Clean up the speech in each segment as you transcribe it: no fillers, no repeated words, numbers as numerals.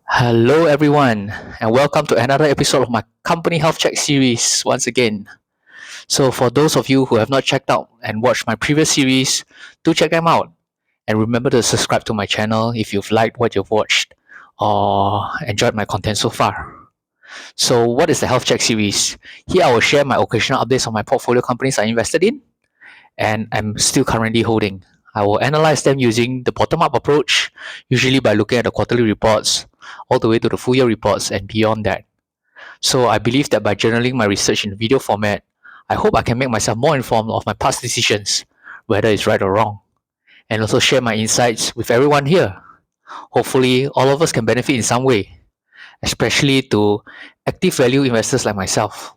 Hello, everyone, and welcome to another episode of my company health check series once again. So, for those of you who have not checked out and watched my previous series, do check them out. And remember to subscribe to my channel if you've liked what you've watched or enjoyed my content so far. So, what is the health check series? Here, I will share my occasional updates on my portfolio companies I invested in and I'm still currently holding. I will analyze them using the bottom up approach, usually by looking at the quarterly reports, all the way to the full year reports and beyond that. So I believe that by journaling my research in video format, I hope I can make myself more informed of my past decisions, whether it's right or wrong, and also share my insights with everyone here. Hopefully, all of us can benefit in some way, especially to active value investors like myself.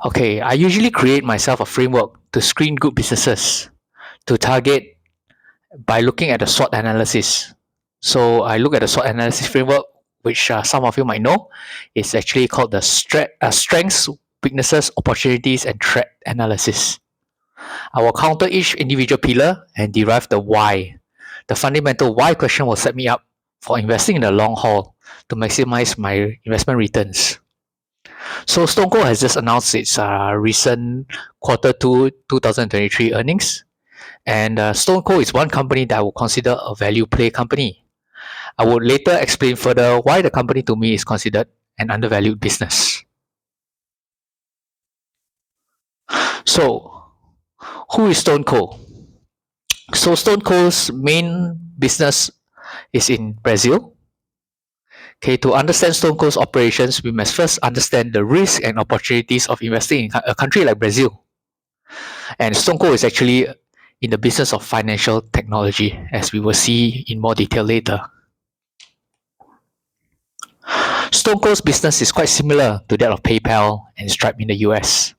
Okay, I usually create myself a framework to screen good businesses to target by looking at the SWOT analysis. So I look at the SWOT analysis framework, which some of you might know. It's actually called the strengths, weaknesses, opportunities, and threat analysis. I will counter each individual pillar and derive the why. The fundamental why question will set me up for investing in the long haul to maximize my investment returns. So StoneCo has just announced its recent quarter two 2023 earnings. And StoneCo is one company that I would consider a value play company. I would later explain further why the company to me is considered an undervalued business. So, who is StoneCo? So, StoneCo's main business is in Brazil. Okay, to understand StoneCo's operations, we must first understand the risks and opportunities of investing in a country like Brazil. And StoneCo is actually in the business of financial technology, as we will see in more detail later. StoneCo's business is quite similar to that of PayPal and Stripe in the US.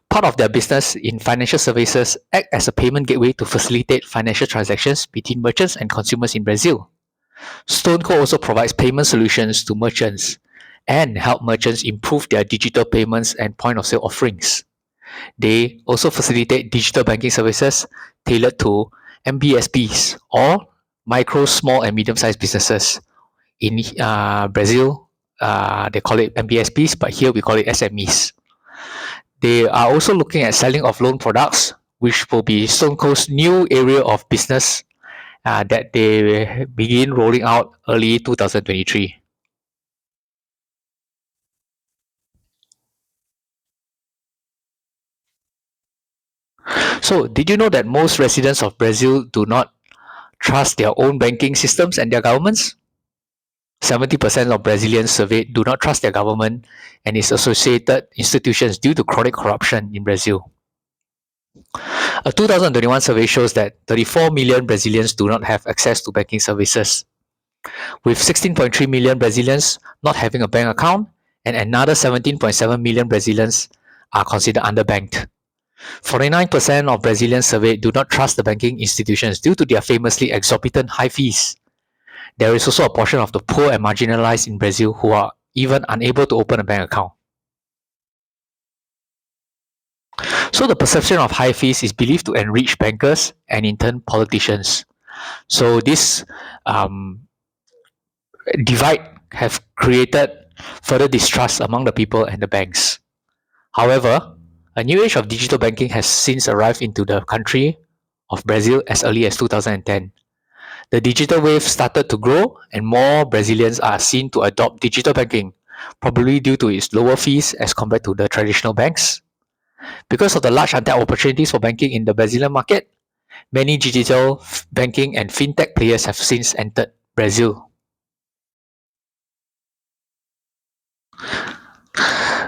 Part of their business in financial services act as a payment gateway to facilitate financial transactions between merchants and consumers in Brazil. StoneCo also provides payment solutions to merchants and help merchants improve their digital payments and point of sale offerings. They also facilitate digital banking services tailored to MBSBs or micro, small, and medium sized businesses. In Brazil, they call it MBSBs, but here we call it SMEs. They are also looking at selling of loan products, which will be StoneCo's new area of business that they begin rolling out early 2023. So, did you know that most residents of Brazil do not trust their own banking systems and their governments? 70% of Brazilians surveyed do not trust their government and its associated institutions due to chronic corruption in Brazil. A 2021 survey shows that 34 million Brazilians do not have access to banking services, with 16.3 million Brazilians not having a bank account and another 17.7 million Brazilians are considered underbanked. 49% of Brazilians surveyed do not trust the banking institutions due to their famously exorbitant high fees. There is also a portion of the poor and marginalized in Brazil who are even unable to open a bank account. So the perception of high fees is believed to enrich bankers and in turn politicians. So this divide have created further distrust among the people and the banks. However, a new age of digital banking has since arrived into the country of Brazil as early as 2010. The digital wave started to grow and more Brazilians are seen to adopt digital banking, probably due to its lower fees as compared to the traditional banks. Because of the large untapped opportunities for banking in the Brazilian market, many digital banking and fintech players have since entered Brazil.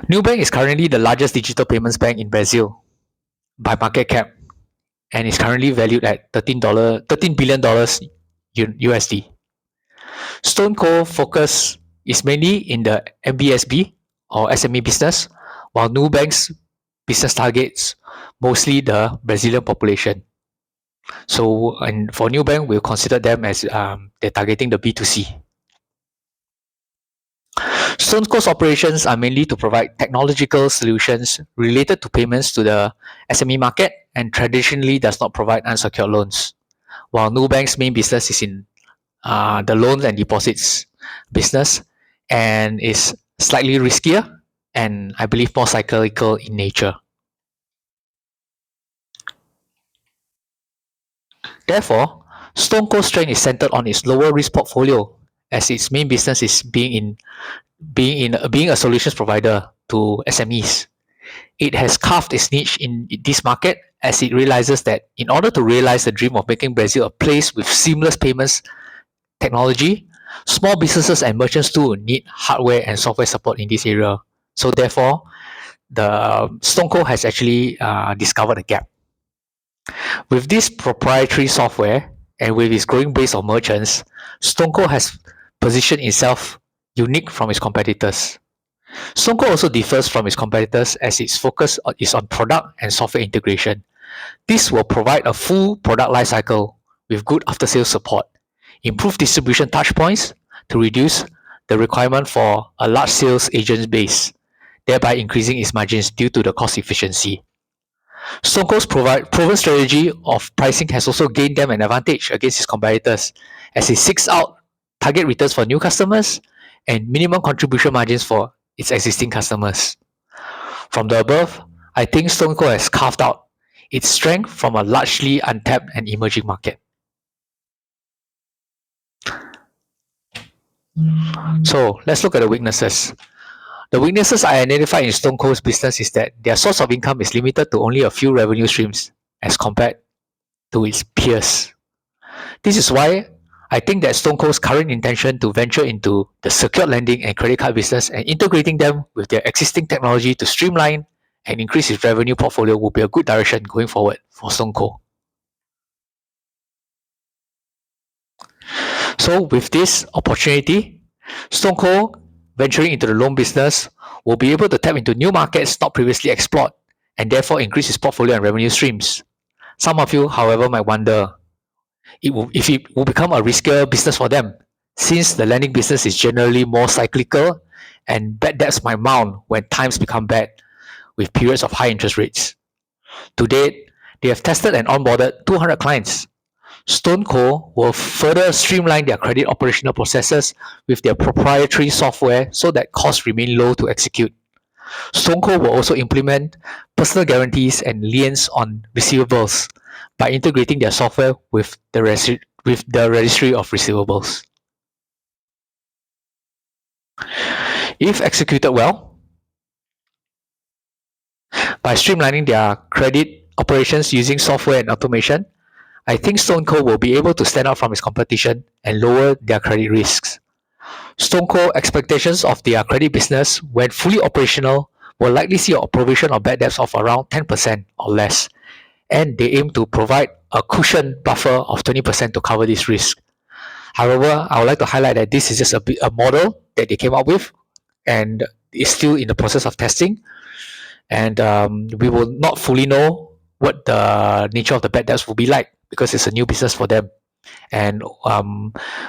Nubank is currently the largest digital payments bank in Brazil by market cap and is currently valued at $13 billion USD. StoneCo focus is mainly in the MBSB or SME business, while Nubank's business targets mostly the Brazilian population. So, and for Nubank, we'll consider them as they're targeting the B2C. StoneCo's operations are mainly to provide technological solutions related to payments to the SME market and traditionally does not provide unsecured loans, while Nubank's main business is in the loans and deposits business, and is slightly riskier and I believe more cyclical in nature. Therefore, StoneCo's strength is centered on its lower risk portfolio, as its main business is being a solutions provider to SMEs. It has carved its niche in this market as it realizes that in order to realize the dream of making Brazil a place with seamless payments technology, small businesses and merchants too need hardware and software support in this area. So therefore, the StoneCo has actually discovered a gap. With this proprietary software and with its growing base of merchants, StoneCo has positioned itself unique from its competitors. StoneCo also differs from its competitors as its focus is on product and software integration. This will provide a full product lifecycle with good after-sales support, improve distribution touchpoints to reduce the requirement for a large sales agent base, thereby increasing its margins due to the cost efficiency. StoneCo's proven strategy of pricing has also gained them an advantage against its competitors as it seeks out target returns for new customers and minimum contribution margins for its existing customers. From the above, I think StoneCo has carved out its strength from a largely untapped and emerging market. So let's look at the weaknesses. The weaknesses I identified in StoneCo's business is that their source of income is limited to only a few revenue streams as compared to its peers. This is why I think that StoneCo's current intention to venture into the secured lending and credit card business and integrating them with their existing technology to streamline and increase its revenue portfolio will be a good direction going forward for StoneCo. So with this opportunity, StoneCo venturing into the loan business will be able to tap into new markets not previously explored and therefore increase its portfolio and revenue streams. Some of you, however, might wonder if it will become a riskier business for them, since the lending business is generally more cyclical and bad debts might mount when times become bad with periods of high interest rates. To date, they have tested and onboarded 200 clients. StoneCo will further streamline their credit operational processes with their proprietary software so that costs remain low to execute. StoneCo will also implement personal guarantees and liens on receivables by integrating their software with the registry of receivables. If executed well, by streamlining their credit operations using software and automation, I think StoneCo will be able to stand out from its competition and lower their credit risks. StoneCo expectations of their credit business, when fully operational, will likely see a provision of bad debts of around 10% or less, and they aim to provide a cushion buffer of 20% to cover this risk. However, I would like to highlight that this is just a model that they came up with and is still in the process of testing, and we will not fully know what the nature of the bad debts will be like because it's a new business for them, and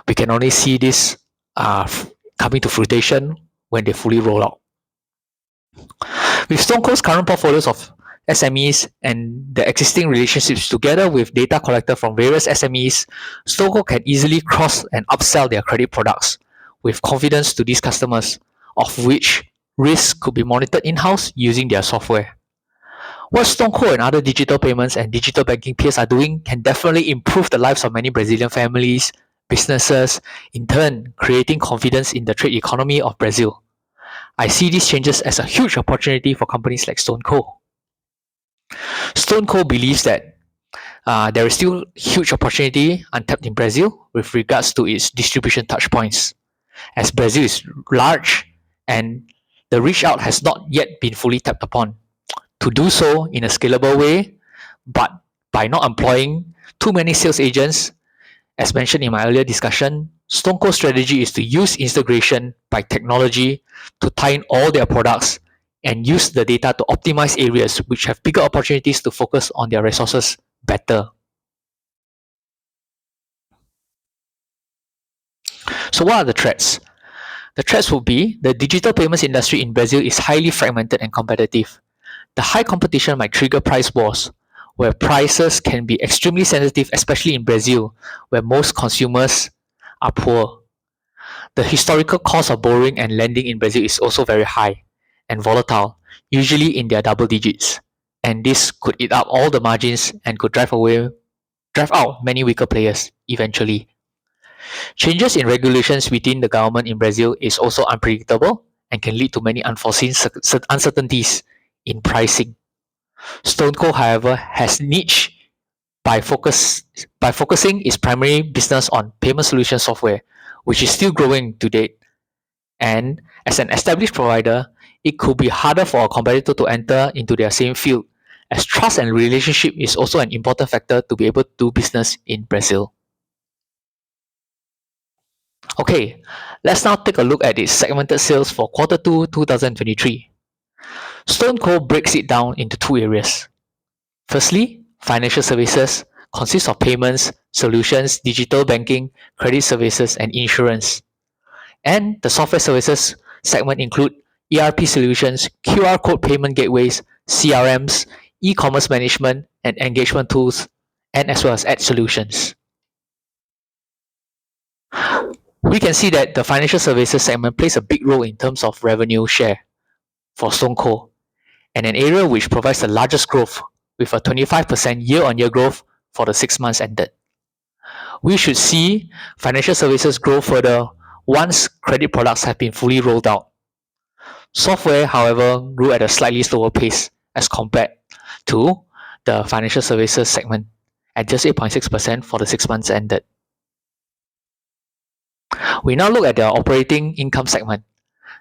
we can only see this coming to fruition when they fully roll out. With StoneCo's current portfolios of SMEs and the existing relationships together with data collected from various SMEs, StoneCo can easily cross and upsell their credit products with confidence to these customers, of which risk could be monitored in-house using their software. What StoneCo and other digital payments and digital banking peers are doing can definitely improve the lives of many Brazilian families, businesses, in turn creating confidence in the trade economy of Brazil. I see these changes as a huge opportunity for companies like StoneCo. StoneCo believes that there is still huge opportunity untapped in Brazil with regards to its distribution touchpoints, as Brazil is large and the reach out has not yet been fully tapped upon. To do so in a scalable way, but by not employing too many sales agents, as mentioned in my earlier discussion, StoneCo's strategy is to use integration by technology to tie in all their products and use the data to optimize areas which have bigger opportunities to focus on their resources better. So what are the threats? The threats will be the digital payments industry in Brazil is highly fragmented and competitive. The high competition might trigger price wars, where prices can be extremely sensitive, especially in Brazil, where most consumers are poor. The historical cost of borrowing and lending in Brazil is also very high and volatile, usually in their double digits. And this could eat up all the margins and could drive out many weaker players eventually. Changes in regulations within the government in Brazil is also unpredictable and can lead to many unforeseen uncertainties in pricing. StoneCo, however, has niche by focusing its primary business on payment solution software, which is still growing to date. And as an established provider, it could be harder for a competitor to enter into their same field, as trust and relationship is also an important factor to be able to do business in Brazil. Okay, let's now take a look at its segmented sales for Q2 2023. StoneCo breaks it down into two areas. Firstly, financial services consists of payments, solutions, digital banking, credit services, and insurance. And the software services segment include ERP solutions, QR code payment gateways, CRMs, e-commerce management, and engagement tools, and as well as ad solutions. We can see that the financial services segment plays a big role in terms of revenue share for StoneCo, and an area which provides the largest growth with a 25% year-on-year growth for the 6 months ended. We should see financial services grow further once credit products have been fully rolled out. Software, however, grew at a slightly slower pace as compared to the financial services segment at just 8.6% for the 6 months ended. We now look at the operating income segment.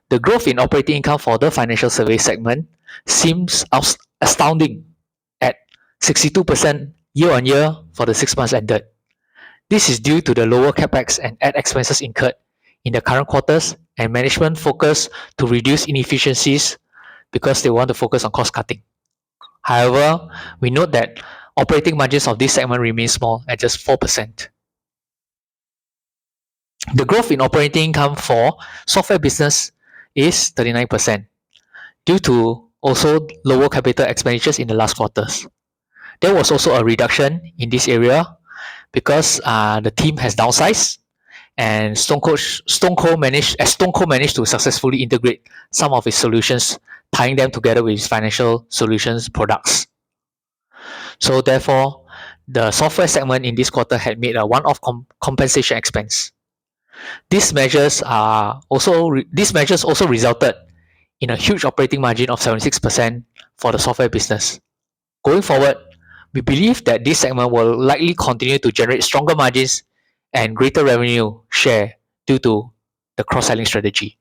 The growth in operating income for the financial service segment seems astounding at 62% year-on-year for the 6 months ended. This is due to the lower capex and ad expenses incurred in the current quarters and management focus to reduce inefficiencies because they want to focus on cost cutting. However, we note that operating margins of this segment remain small at just 4%. The growth in operating income for software business is 39% due to also lower capital expenditures in the last quarters. There was also a reduction in this area because the team has downsized and StoneCo managed to successfully integrate some of its solutions, tying them together with its financial solutions products. So therefore, the software segment in this quarter had made a one-off compensation expense. These measures also resulted in a huge operating margin of 76% for the software business. Going forward, we believe that this segment will likely continue to generate stronger margins and greater revenue share due to the cross-selling strategy.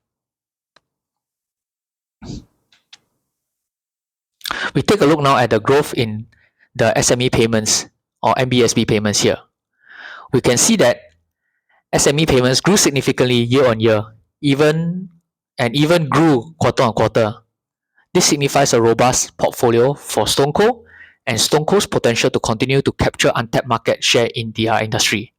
We take a look now at the growth in the SME payments or MBSB payments here. We can see that SME payments grew significantly year-on-year, even grew quarter-on-quarter. This signifies a robust portfolio for StoneCo and StoneCo's potential to continue to capture untapped market share in their industry.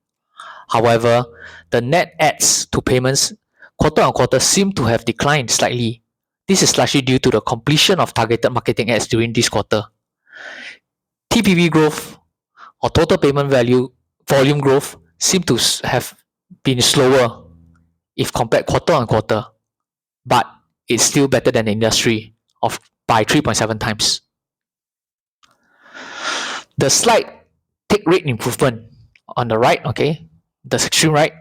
However, the net adds to payments quarter-on-quarter seem to have declined slightly. This is largely due to the completion of targeted marketing ads during this quarter. TPV growth or total payment volume growth seem to have been slower if compared quarter-on-quarter, but it's still better than the industry by 3.7 times. The slight take rate improvement on the right, okay, the extreme right,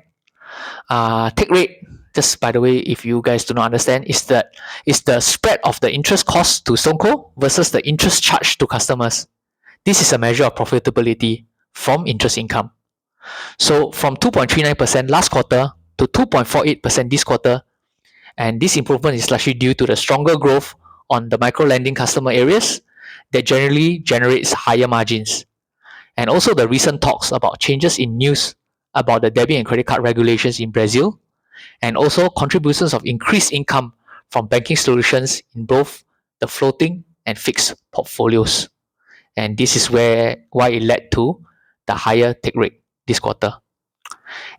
take rate, just by the way, if you guys do not understand, is the spread of the interest cost to StoneCo versus the interest charged to customers. This is a measure of profitability from interest income. So from 2.39% last quarter to 2.48% this quarter, and this improvement is largely due to the stronger growth on the micro lending customer areas that generally generates higher margins. And also the recent talks about changes in news about the debit and credit card regulations in Brazil, and also contributions of increased income from banking solutions in both the floating and fixed portfolios. And this is why it led to the higher take rate this quarter.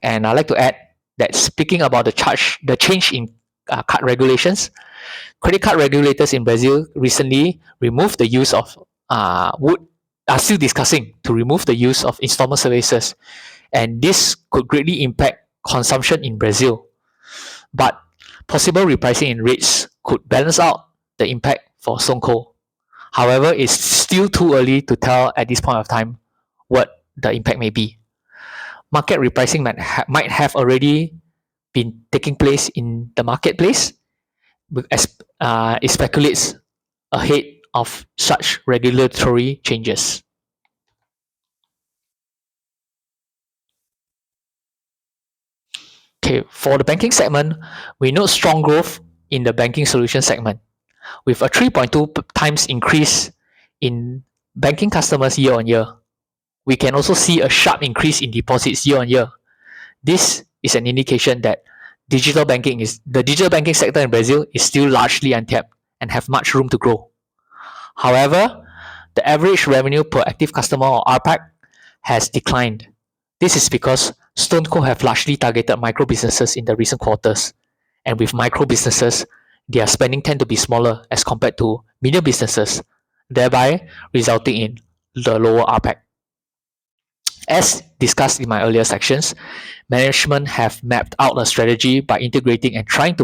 And I'd like to add that speaking about the change in card regulations, credit card regulators in Brazil recently removed the use of are still discussing to remove the use of installment services, and this could greatly impact consumption in Brazil, but possible repricing in rates could balance out the impact for StoneCo. However, it's still too early to tell at this point of time what the impact may be. Market repricing might have already been taking place in the marketplace as it speculates ahead of such regulatory changes. Okay, for the banking segment, we note strong growth in the banking solution segment with a 3.2 times increase in banking customers year on year. We can also see a sharp increase in deposits year on year. This is an indication that the digital banking sector in Brazil is still largely untapped and have much room to grow. However, the average revenue per active customer or RPAC has declined. This is because StoneCo have largely targeted micro businesses in the recent quarters. And with micro businesses, their spending tend to be smaller as compared to medium businesses, thereby resulting in the lower RPAC. As discussed in my earlier sections, management have mapped out a strategy by integrating and tying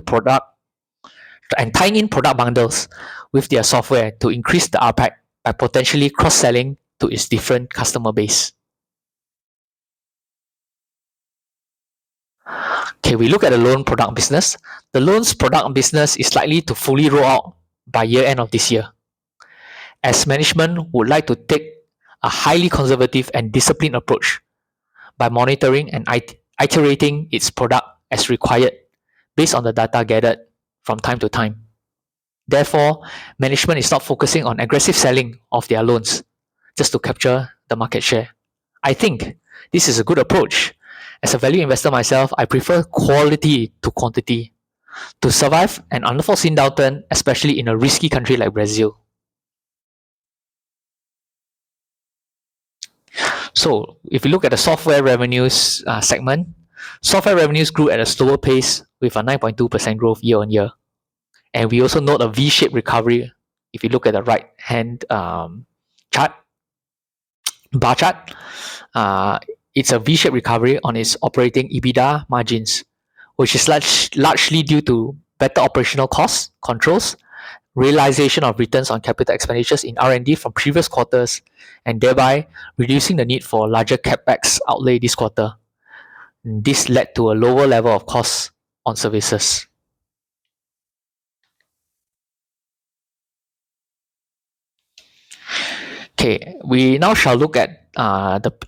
in product bundles with their software to increase the RPAC by potentially cross-selling to its different customer base. Okay, we look at the loan product business. The loans product business is likely to fully roll out by year end of this year, as management would like to take a highly conservative and disciplined approach by monitoring and iterating its product as required based on the data gathered from time to time. Therefore, management is not focusing on aggressive selling of their loans just to capture the market share. I think this is a good approach. As a value investor myself, I prefer quality to quantity to survive an unforeseen downturn, especially in a risky country like Brazil. So, if you look at the software revenues segment, software revenues grew at a slower pace with a 9.2% growth year on year. And we also note a V-shaped recovery if you look at the right hand bar chart. It's a V-shaped recovery on its operating EBITDA margins, which is largely due to better operational cost controls, realization of returns on capital expenditures in R&D from previous quarters, and thereby reducing the need for larger capex outlay this quarter. This led to a lower level of costs on services. Okay, we now shall look at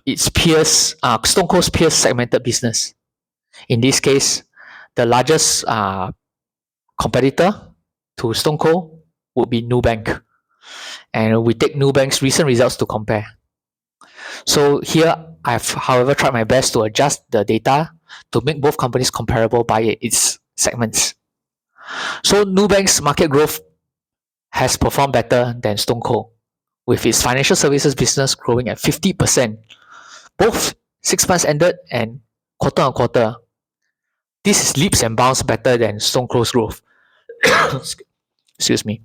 its peers, StoneCo's peers segmented business. In this case, the largest competitor to StoneCo would be Nubank. And we take Nubank's recent results to compare. So here, I've however tried my best to adjust the data to make both companies comparable by its segments. So Nubank's market growth has performed better than StoneCo, with its financial services business growing at 50%, both 6 months ended and quarter on quarter. This is leaps and bounds better than StoneCo's growth. Excuse me.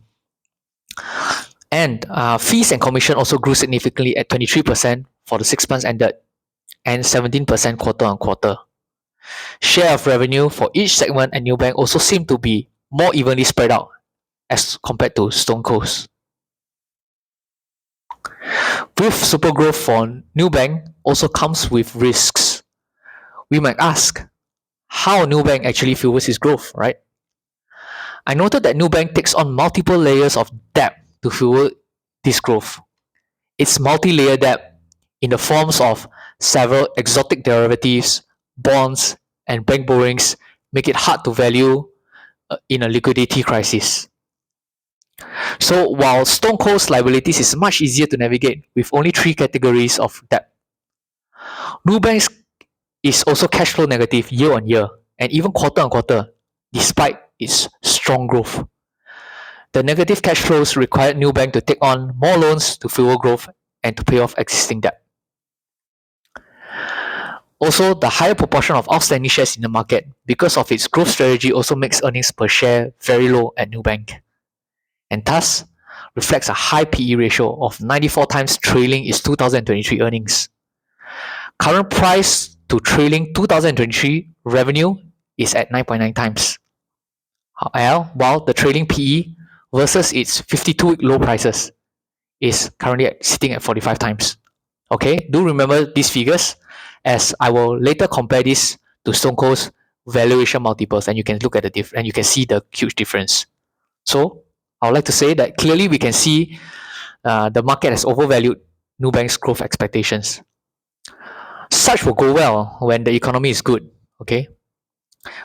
And fees and commission also grew significantly at 23% for the 6 months ended and 17% quarter on quarter. Share of revenue for each segment at Nubank also seemed to be more evenly spread out as compared to StoneCo's. With super growth for Nubank also comes with risks. We might ask, how Nubank actually fuels its growth, right? I noted that Nubank takes on multiple layers of debt to fuel this growth. Its multi-layer debt in the forms of several exotic derivatives, bonds, and bank borrowings make it hard to value in a liquidity crisis. So while StoneCo's liabilities is much easier to navigate with only 3 categories of debt, Nubank's is also cash flow negative year on year and even quarter on quarter despite its strong growth. The negative cash flows required Nubank to take on more loans to fuel growth and to pay off existing debt. Also, the higher proportion of outstanding shares in the market because of its growth strategy also makes earnings per share very low at Nubank, and thus reflects a high PE ratio of 94 times trailing its 2023 earnings. Current price to trailing 2023 revenue is at 9.9 times. While the trailing PE versus its 52-week low prices is currently sitting at 45 times. Okay, do remember these figures as I will later compare this to Stone Cold's valuation multiples, and you can look at and you can see the huge difference. So I would like to say that clearly we can see the market has overvalued Nubank's growth expectations. Such will go well when the economy is good, okay?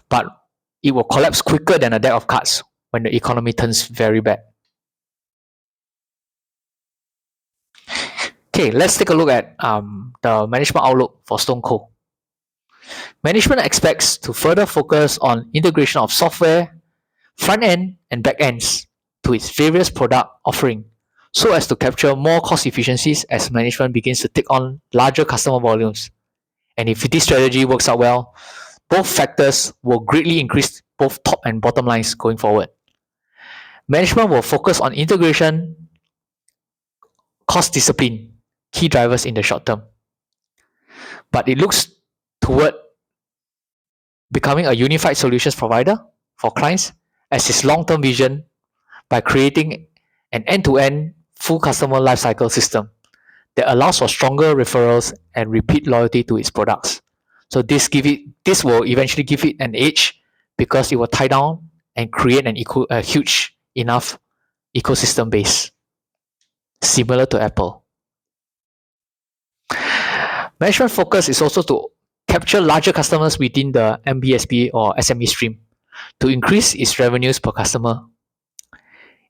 But it will collapse quicker than a deck of cards when the economy turns very bad. Okay, let's take a look at the management outlook for Stone Cold. Management expects to further focus on integration of software, front end, and back ends to its various product offering so as to capture more cost efficiencies as management begins to take on larger customer volumes. And if this strategy works out well, both factors will greatly increase both top and bottom lines going forward. Management will focus on integration, cost discipline, key drivers in the short term. But it looks toward becoming a unified solutions provider for clients as its long-term vision by creating an end-to-end full customer lifecycle system that allows for stronger referrals and repeat loyalty to its products. So this will eventually give it an edge because it will tie down and create a huge enough ecosystem base, similar to Apple. Management focus is also to capture larger customers within the MBSP or SME stream to increase its revenues per customer.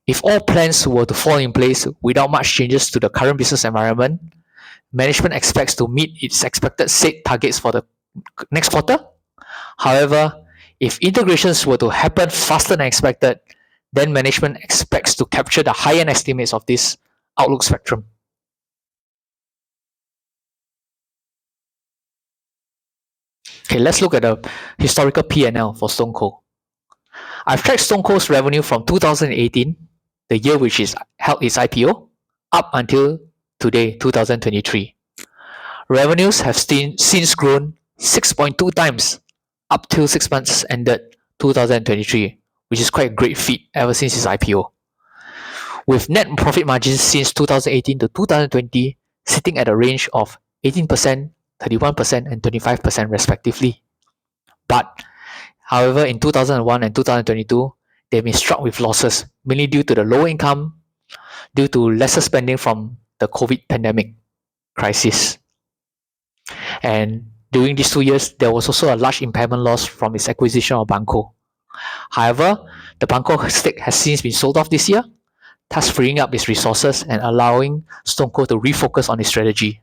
If all plans were to fall in place without much changes to the current business environment, management expects to meet its expected set targets for the next quarter. However, if integrations were to happen faster than expected, then management expects to capture the high-end estimates of this outlook spectrum. Okay, let's look at the historical P&L for Stone Cold. I've tracked Stone Cold's revenue from 2018, the year which is held its IPO, up until today, 2023. Revenues have since grown 6.2 times up till 6 months ended 2023, which is quite a great feat ever since its IPO. With net profit margins since 2018 to 2020 sitting at a range of 18%, 31%, and 25% respectively. But, however, in 2001 and 2022, they've been struck with losses, mainly due to the low income, due to lesser spending from the COVID pandemic crisis. And during these 2 years, there was also a large impairment loss from its acquisition of Banco. However, the Banco stake has since been sold off this year, thus freeing up its resources and allowing Stone Cold to refocus on its strategy.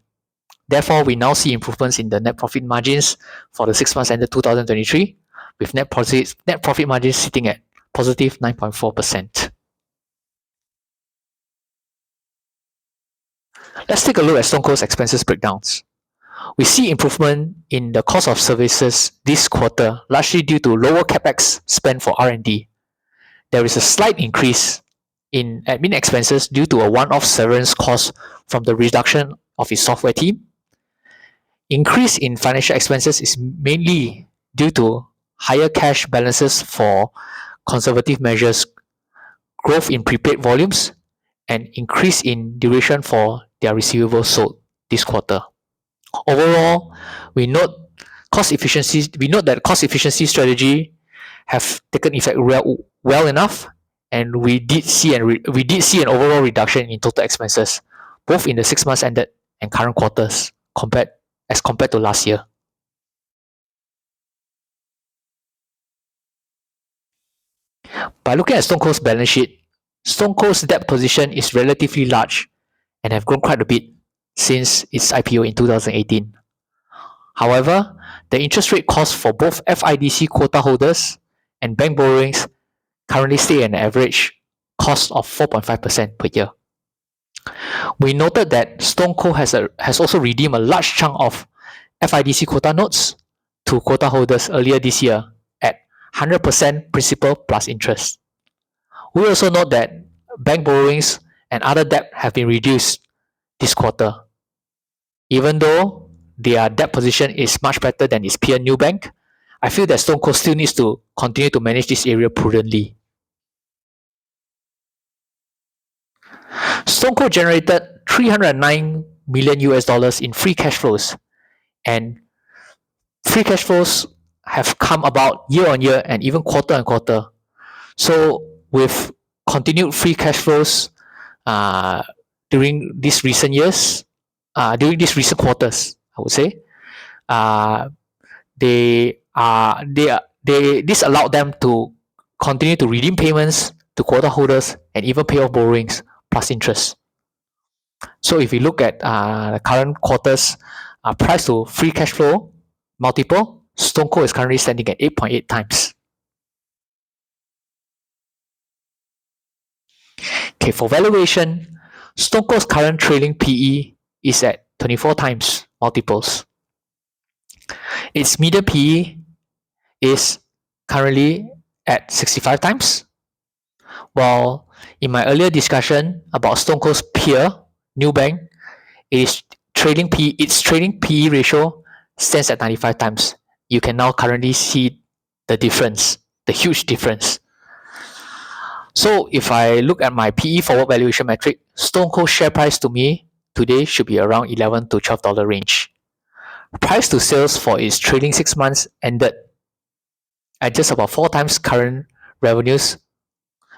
Therefore, we now see improvements in the net profit margins for the 6 months ended 2023, with net profit margins sitting at positive 9.4%. Let's take a look at Stone Cold's expenses breakdowns. We see improvement in the cost of services this quarter, largely due to lower capex spent for R&D. There is a slight increase in admin expenses due to a one-off severance cost from the reduction of its software team. Increase in financial expenses is mainly due to higher cash balances for conservative measures, growth in prepaid volumes, and increase in duration for their receivables sold this quarter. Overall, we note that cost efficiency strategy have taken effect well enough, and we did see an overall reduction in total expenses, both in the 6 months ended and current quarters as compared to last year. By looking at Stone Cold's balance sheet, Stone Cold's debt position is relatively large and have grown quite a bit since its IPO in 2018. However, the interest rate cost for both FIDC quota holders and bank borrowings currently stay at an average cost of 4.5% per year. We noted that Stone Cold has also redeemed a large chunk of FIDC quota notes to quota holders earlier this year at 100% principal plus interest. We also note that bank borrowings and other debt have been reduced this quarter, even though their debt position is much better than its peer Nubank. I feel that Stone Cold still needs to continue to manage this area prudently. Stone Cold generated 309 million US dollars in free cash flows, and free cash flows have come about year on year and even quarter on quarter. So with continued free cash flows uh, during these recent years, during these recent quarters, I would say, uh, this allowed them to continue to redeem payments to quota holders and even pay off borrowings plus interest. So if you look at the current quarter's price to free cash flow multiple, Stone Cold is currently standing at 8.8 times. Okay, for valuation, Stone Cold's current trailing PE is at 24 times multiples. Its median PE is currently at 65 times, while in my earlier discussion about Stone Cold's peer, Nubank, its trading PE ratio stands at 95 times. You can now currently see the difference, the huge difference. So if I look at my PE forward valuation metric, Stone Cold share price to me today should be around $11 to $12 range. Price to sales for its trailing 6 months ended at just about 4 times current revenues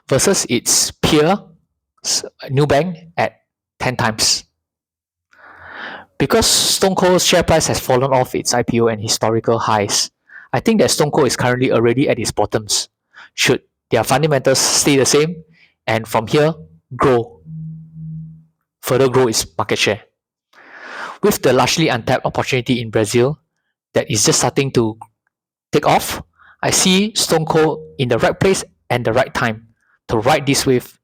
versus its peer, Nubank, at 10 times. Because Stone Cold's share price has fallen off its IPO and historical highs, I think that Stone Cold is currently already at its bottoms. Should their fundamentals stay the same and from here further grow its market share. With the largely untapped opportunity in Brazil that is just starting to take off, I see Stone Cold in the right place and the right time to ride this wave.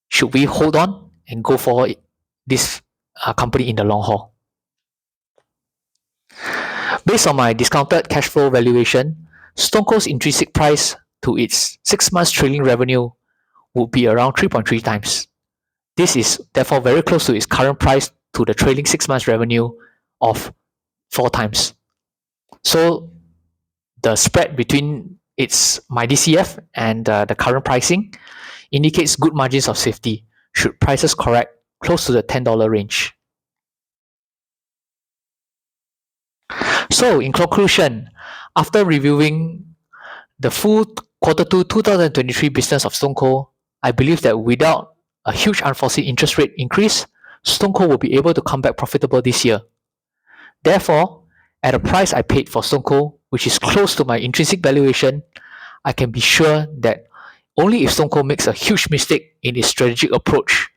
Should we hold on and go for this company in the long haul? Based on my discounted cash flow valuation, Stone Cold's intrinsic price to its 6 months trailing revenue would be around 3.3 times. This is therefore very close to its current price to the trailing 6 months revenue of 4 times. So the spread between my DCF and the current pricing indicates good margins of safety should prices correct close to the $10 range. So in conclusion, after reviewing the full Q2 2023 business of Stone Cold, I believe that without a huge unforeseen interest rate increase, Stone Cold will be able to come back profitable this year. Therefore, at a price I paid for Stone Cold, which is close to my intrinsic valuation, I can be sure that only if Stone Cold makes a huge mistake in its strategic approach,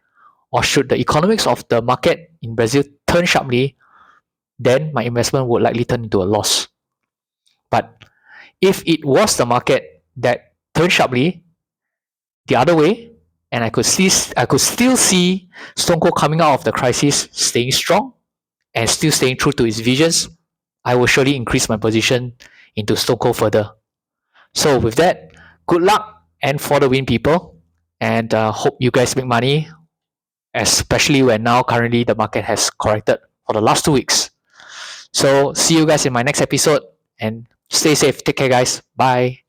or should the economics of the market in Brazil turn sharply, then my investment would likely turn into a loss. But if it was the market that turned sharply the other way, and I could still see Stone Cold coming out of the crisis, staying strong, and still staying true to its visions, I will surely increase my position into Stone Cold further. So with that, good luck and for the win, people, and hope you guys make money, especially when now currently the market has corrected for the last 2 weeks. So see you guys in my next episode and stay safe. Take care, guys. Bye.